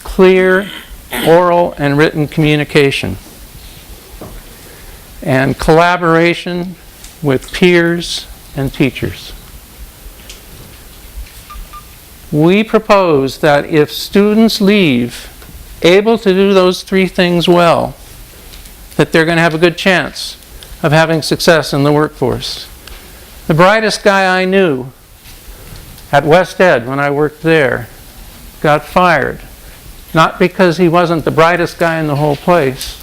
clear oral and written communication, and collaboration with peers and teachers. We propose that if students leave able to do those three things well, that they're going to have a good chance of having success in the workforce. The brightest guy I knew at West Ed when I worked there got fired, not because he wasn't the brightest guy in the whole place,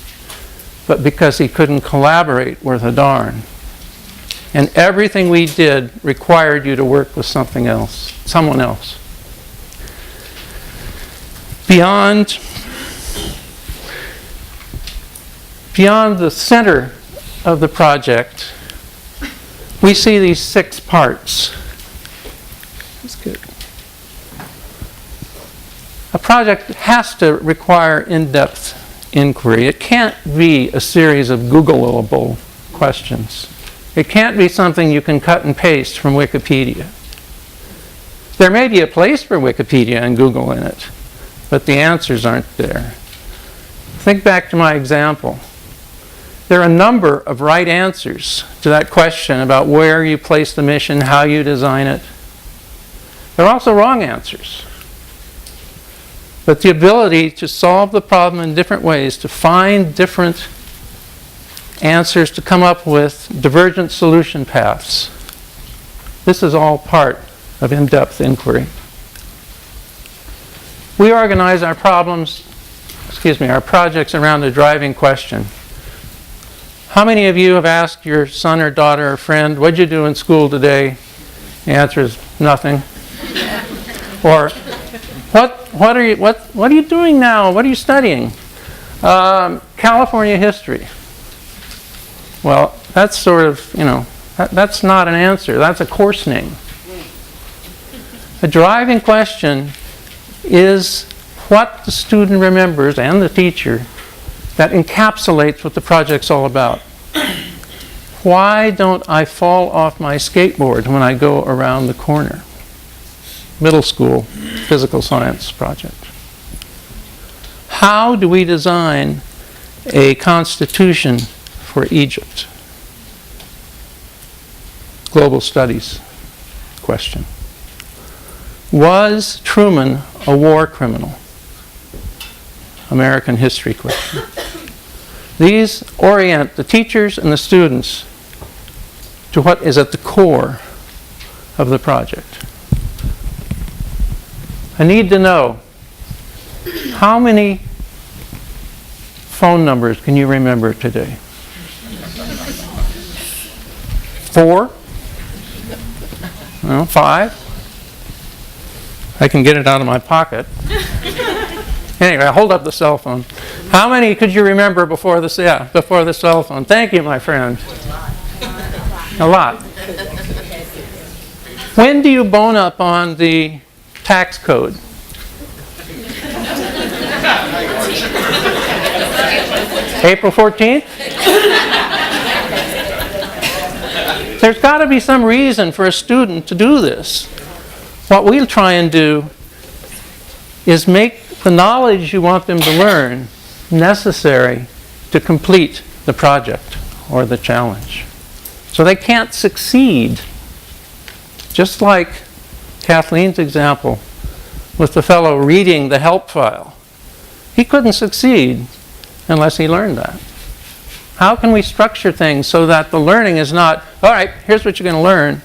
but because he couldn't collaborate worth a darn. And everything we did required you to work with someone else. Beyond the center of the project, we see these 6 parts. That's good. A project has to require in-depth inquiry. It can't be a series of Googleable questions. It can't be something you can cut and paste from Wikipedia. There may be a place for Wikipedia and Google in it, but the answers aren't there. Think back to my example. There are a number of right answers to that question about where you place the mission, how you design it. There are also wrong answers. But the ability to solve the problem in different ways, to find different answers, to come up with divergent solution paths, this is all part of in-depth inquiry. We organize our projects around a driving question. How many of you have asked your son or daughter or friend, what'd you do in school today? The answer is nothing. Or, what are you doing now? What are you studying? California history. Well, that's sort of, that's not an answer. That's a course name. A driving question is what the student remembers, and the teacher, that encapsulates what the project's all about. Why don't I fall off my skateboard when I go around the corner? Middle school physical science project. How do we design a constitution for Egypt? Global studies question. Was Truman a war criminal? American history question. These orient the teachers and the students to what is at the core of the project. I need to know, how many phone numbers can you remember today? 4? No, 5? I can get it out of my pocket. Anyway, I hold up the cell phone. How many could you remember before the cell phone? Thank you, my friend. A lot. When do you bone up on the tax code? April 14th? There's got to be some reason for a student to do this. What we'll try and do is make the knowledge you want them to learn necessary to complete the project or the challenge. So they can't succeed. Just like Kathleen's example with the fellow reading the help file. He couldn't succeed unless he learned that. How can we structure things so that the learning is not, all right, here's what you're going to learn,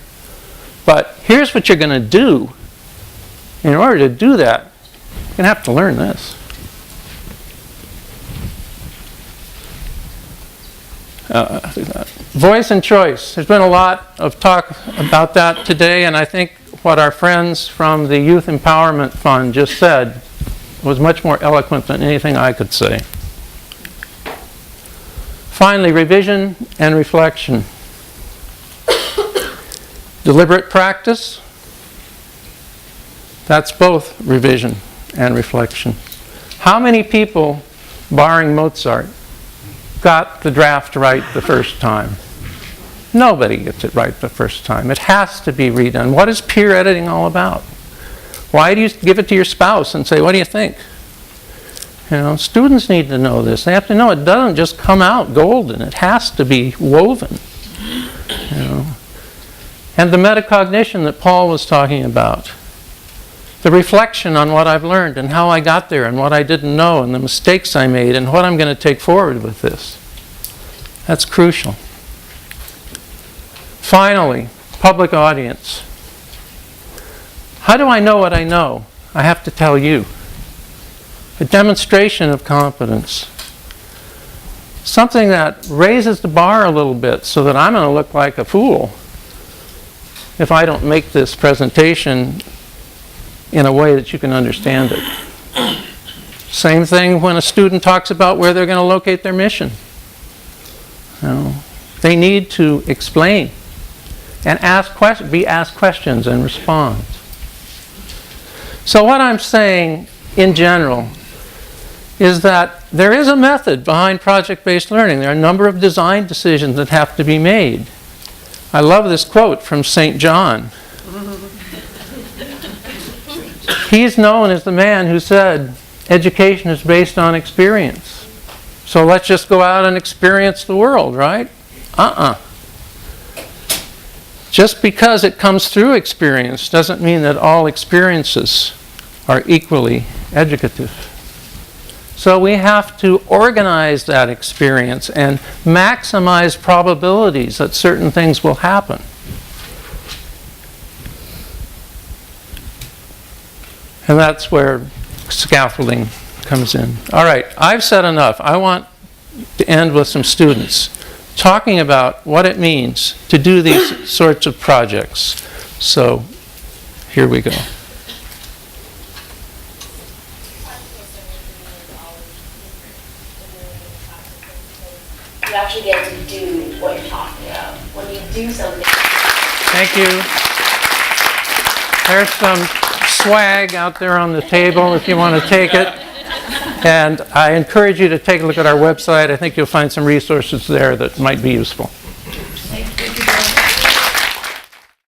but here's what you're going to do. In order to do that, you're going to have to learn this. Voice and choice. There's been a lot of talk about that today, and I think what our friends from the Youth Empowerment Fund just said was much more eloquent than anything I could say. Finally, revision and reflection. Deliberate practice. That's both revision and reflection. How many people, barring Mozart, got the draft right the first time? Nobody gets it right the first time. It has to be redone. What is peer editing all about? Why do you give it to your spouse and say, what do you think? You know, students need to know this. They have to know it doesn't just come out golden. It has to be woven. You know. And the metacognition that Paul was talking about. The reflection on what I've learned and how I got there and what I didn't know and the mistakes I made and what I'm going to take forward with this. That's crucial. Finally, public audience. How do I know what I know? I have to tell you. A demonstration of competence. Something that raises the bar a little bit so that I'm going to look like a fool if I don't make this presentation in a way that you can understand it. Same thing when a student talks about where they're going to locate their mission. You know, they need to explain and be asked questions and respond. So what I'm saying in general is that there is a method behind project-based learning. There are a number of design decisions that have to be made. I love this quote from St. John. He's known as the man who said, education is based on experience. So let's just go out and experience the world, right? Just because it comes through experience doesn't mean that all experiences are equally educative. So we have to organize that experience and maximize probabilities that certain things will happen. And that's where scaffolding comes in. All right, I've said enough. I want to end with some students talking about what it means to do these sorts of projects. So here we go. You actually get to do what you're talking about. When you do something. Thank you. There's some swag out there on the table if you want to take it. And I encourage you to take a look at our website. I think you'll find some resources there that might be useful.